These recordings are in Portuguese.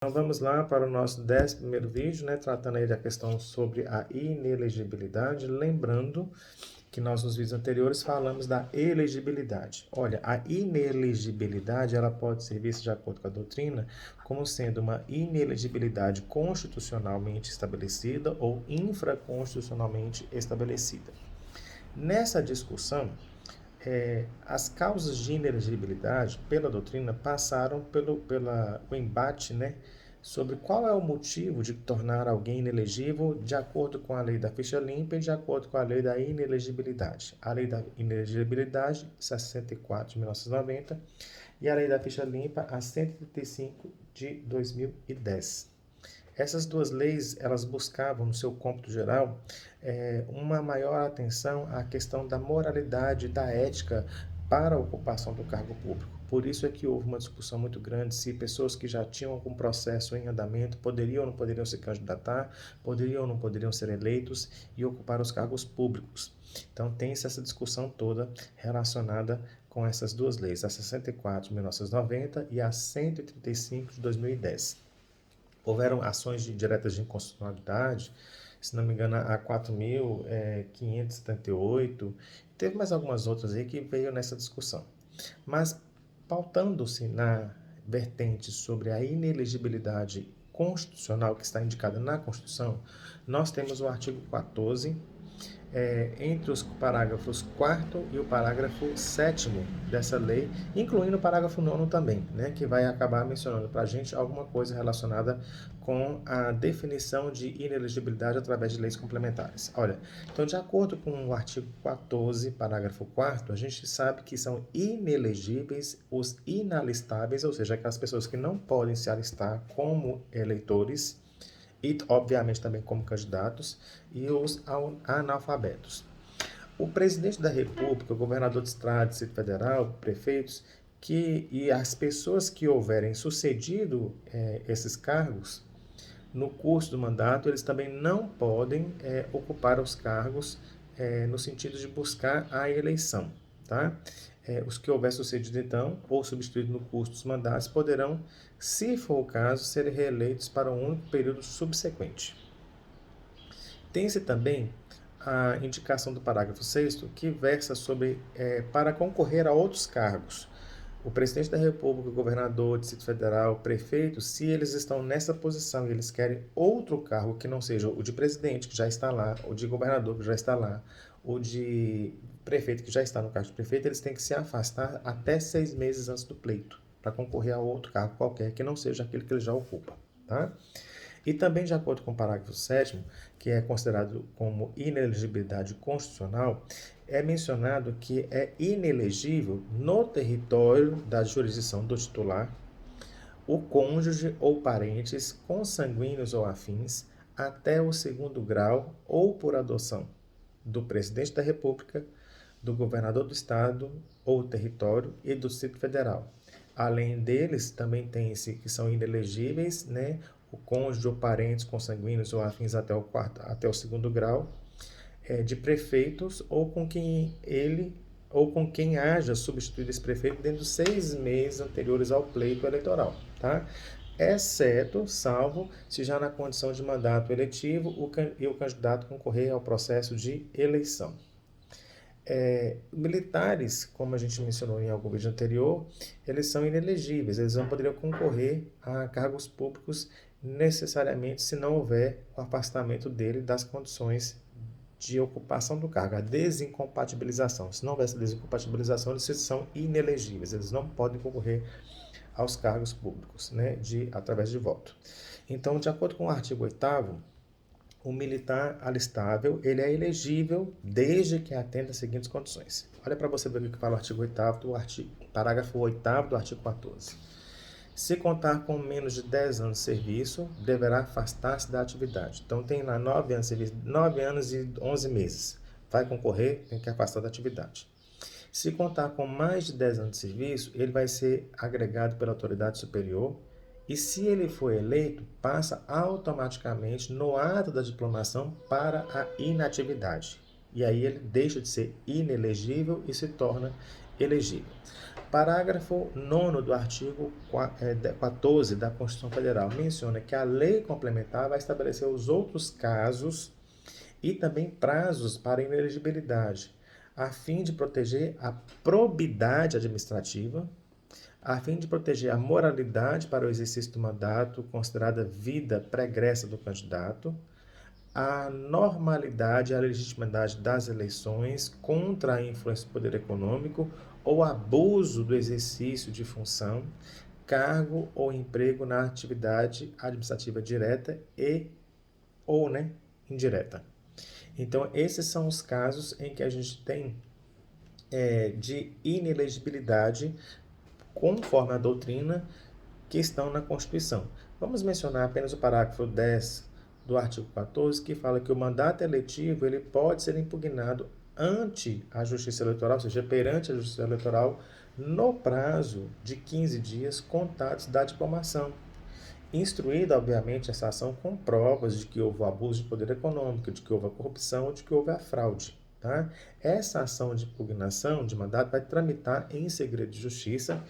Então vamos lá para o nosso 11º vídeo, né, tratando aí da questão sobre a inelegibilidade, lembrando que nós nos vídeos anteriores falamos da elegibilidade. Olha, a inelegibilidade ela pode ser vista de acordo com a doutrina como sendo uma inelegibilidade constitucionalmente estabelecida ou infraconstitucionalmente estabelecida. Nessa discussão, as causas de inelegibilidade, pela doutrina, passaram pelo embate, né, sobre qual é o motivo de tornar alguém inelegível de acordo com a lei da ficha limpa e de acordo com a lei da inelegibilidade. A lei da inelegibilidade, 64 de 1990, e a lei da ficha limpa, a 135 de 2010. Essas duas leis, elas buscavam, no seu cômputo geral, uma maior atenção à questão da moralidade, da ética para a ocupação do cargo público. Por isso é que houve uma discussão muito grande se pessoas que já tinham algum processo em andamento poderiam ou não poderiam se candidatar, poderiam ou não poderiam ser eleitos e ocupar os cargos públicos. Então tem-se essa discussão toda relacionada com essas duas leis, a 64 de 1990 e a 135 de 2010. Houveram ações diretas de inconstitucionalidade, se não me engano, a 4.578, teve mais algumas outras aí que veio nessa discussão. Mas, pautando-se na vertente sobre a inelegibilidade constitucional que está indicada na Constituição, nós temos o artigo 14, entre os parágrafos 4º e o parágrafo 7º dessa lei, incluindo o parágrafo 9º também, né, que vai acabar mencionando para a gente alguma coisa relacionada com a definição de inelegibilidade através de leis complementares. Olha, então, de acordo com o artigo 14, parágrafo 4º, a gente sabe que são inelegíveis os inalistáveis, ou seja, aquelas pessoas que não podem se alistar como eleitores, e, obviamente, também como candidatos, e os analfabetos. O presidente da República, o governador de estado, Distrito Federal, prefeitos, e as pessoas que houverem sucedido esses cargos, no curso do mandato, eles também não podem ocupar os cargos no sentido de buscar a eleição, tá? Os que houver sucedido, então, ou substituído no curso dos mandatos, poderão, se for o caso, ser reeleitos para um único período subsequente. Tem-se também a indicação do parágrafo 6º, que versa sobre, para concorrer a outros cargos, o presidente da República, o governador, o Distrito Federal, o prefeito, se eles estão nessa posição e eles querem outro cargo que não seja o de presidente, que já está lá, o de governador, que já está lá, o de prefeito, que já está no cargo de prefeito, eles têm que se afastar até 6 meses antes do pleito, para concorrer a outro cargo qualquer, que não seja aquele que ele já ocupa, tá? E também, de acordo com o parágrafo 7º, que é considerado como inelegibilidade constitucional, é mencionado que é inelegível no território da jurisdição do titular o cônjuge ou parentes consanguíneos ou afins até o 2º grau ou por adoção do presidente da República, do governador do estado ou território e do Distrito Federal. Além deles, também tem-se que são inelegíveis, né, o cônjuge ou parentes consanguíneos ou afins até o 2º grau, de prefeitos ou com quem haja substituído esse prefeito dentro dos 6 meses anteriores ao pleito eleitoral, tá? Exceto, salvo, se já na condição de mandato eletivo e o candidato concorrer ao processo de eleição. Militares, como a gente mencionou em algum vídeo anterior, eles são inelegíveis, eles não poderiam concorrer a cargos públicos necessariamente se não houver o afastamento dele das condições de ocupação do cargo, a desincompatibilização. Se não houver essa desincompatibilização, eles são inelegíveis, eles não podem concorrer aos cargos públicos, né, através de voto. Então, de acordo com o artigo 8º, o militar alistável, ele é elegível desde que atenda às seguintes condições. Olha para você ver o que fala o artigo 8º, parágrafo 8º do artigo 14. Se contar com menos de 10 anos de serviço, deverá afastar-se da atividade. Então, tem lá 9 anos de serviço, 9 anos e 11 meses. Vai concorrer, tem que afastar da atividade. Se contar com mais de 10 anos de serviço, ele vai ser agregado pela autoridade superior e, se ele for eleito, passa automaticamente no ato da diplomação para a inatividade. E aí ele deixa de ser inelegível e se torna elegível. Parágrafo 9º do artigo 14 da Constituição Federal menciona que a lei complementar vai estabelecer os outros casos e também prazos para inelegibilidade, a fim de proteger a probidade administrativa, a fim de proteger a moralidade para o exercício do mandato, considerada vida pregressa do candidato, a normalidade e a legitimidade das eleições contra a influência do poder econômico ou abuso do exercício de função, cargo ou emprego na atividade administrativa direta ou indireta. Então, esses são os casos em que a gente tem de inelegibilidade conforme a doutrina que estão na Constituição. Vamos mencionar apenas o parágrafo 10 do artigo 14, que fala que o mandato eletivo ele pode ser impugnado ante a Justiça Eleitoral, ou seja, perante a Justiça Eleitoral, no prazo de 15 dias contados da diplomação. Instruída, obviamente, essa ação com provas de que houve o abuso de poder econômico, de que houve a corrupção ou de que houve a fraude. Tá? Essa ação de impugnação de mandato vai tramitar em segredo de justiça,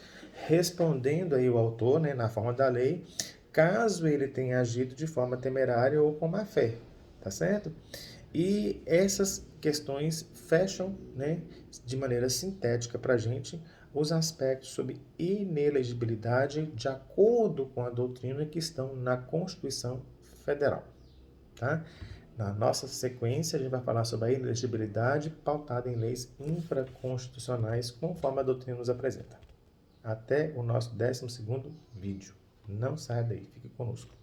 respondendo aí o autor, na forma da lei, caso ele tenha agido de forma temerária ou com má fé, tá certo? E essas questões fecham, de maneira sintética para a gente os aspectos sobre inelegibilidade de acordo com a doutrina que estão na Constituição Federal. Tá? Na nossa sequência, a gente vai falar sobre a inelegibilidade pautada em leis infraconstitucionais, conforme a doutrina nos apresenta. Até o nosso 12º vídeo. Não saia daí, fique conosco.